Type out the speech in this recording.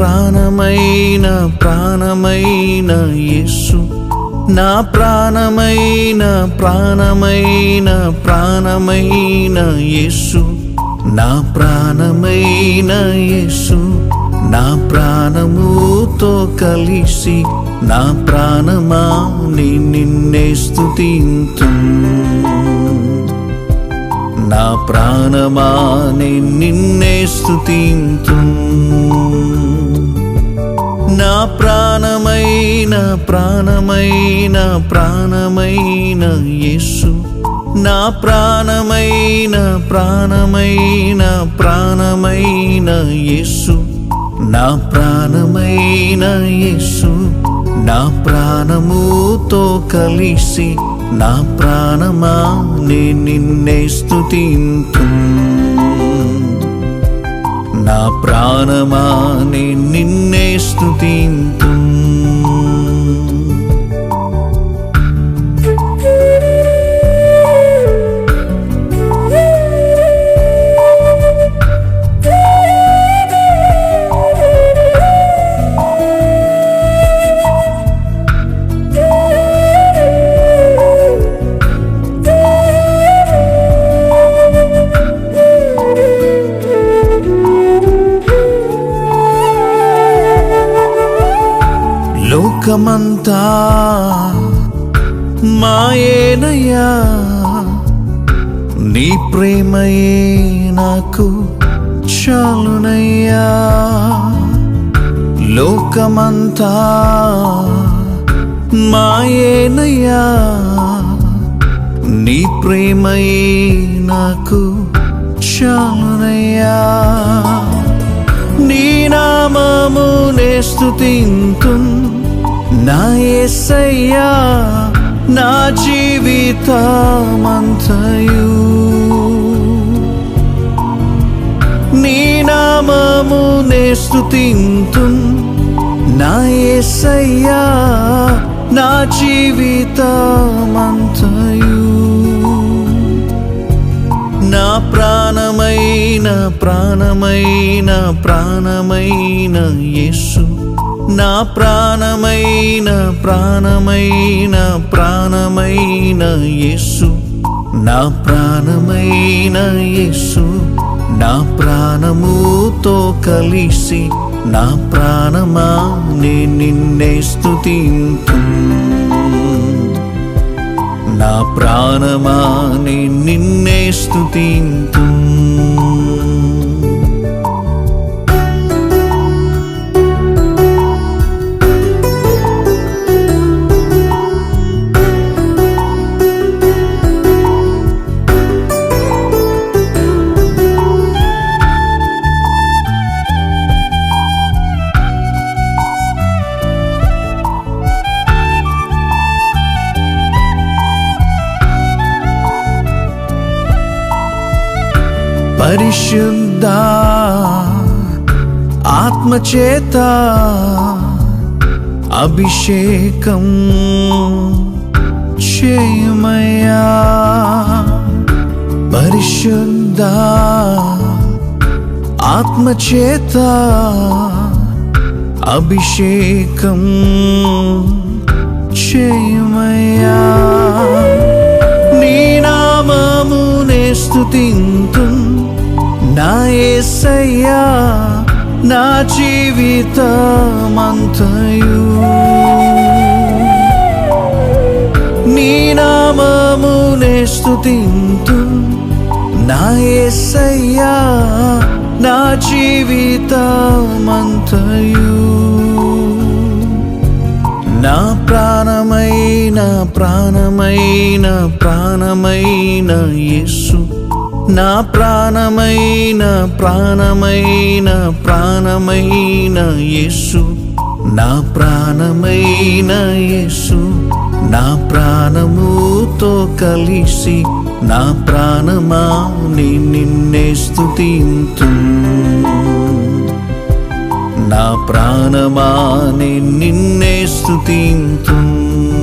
ప్రాణమైన ప్రాణమైన యేసు, నా ప్రాణమైన ప్రాణమైన ప్రాణమైన యేసు, నా ప్రాణమైన యేసు, నా ప్రాణముతో కలిసి నా ప్రాణమా నిన్నే స్తుతింతును, నా ప్రాణమా నిన్నే స్తుతింతును. నా ప్రాణమైన ప్రాణమైన ప్రాణమైన యేసు, నా ప్రాణమైన ప్రాణమైన ప్రాణమైన యేసు, నా ప్రాణమైన యేసు, నా ప్రాణముతో కలిసి నా ప్రాణమా నిన్నే స్తుతింతును, నా ప్రాణమా నిన్నే స్తుతింతును. లోకమంతా మాయేనయ్యా, నీ ప్రేమయే నాకు చాలునయ్యా. లోకమంతా మాయేనయ్యా, నీ ప్రేమయే నాకు చాలునయ్యా. నీ నామమునే స్తుతింతును నా యేసయ్యా, నా జీవితమంతయు. నీ నామమునే స్తుతింతును నా యేసయ్యా, నా జీవితమంతయు. నా ప్రాణమైన ప్రాణమైన ప్రాణమైన యేసు, నా ప్రాణమైన ప్రాణమైన ప్రాణమైన యేసు, నా ప్రాణమైన యేసు, నా ప్రాణముతో కలిసి నా ప్రాణమా నిన్నే స్తుతింతును, నా ప్రాణమా నిన్నే స్తుతింతును. పరిశుద్ధ ఆత్మచేత అభిషేకం చేయమయ్యా. పరిశుద్ధ ఆత్మచేత అభిషేకం చేయమయ్యా. నీ నామమునే స్తుతింతును నా యేసయ్యా, నా జీవితమంతయు. నీ నామమునే స్తుతింతును నా యేసయ్యా, నా జీవితమంతయు. నా ప్రాణమైన ప్రాణమైన ప్రాణమైన యేసు, నా ప్రాణమైన ప్రాణమైన ప్రాణమైన యేసు, నా ప్రాణమైన యేసు, నా ప్రాణముతో కలిసి నా ప్రాణమా నిన్నే స్తుతింతును, నా ప్రాణమా నిన్నే స్తుతింతును.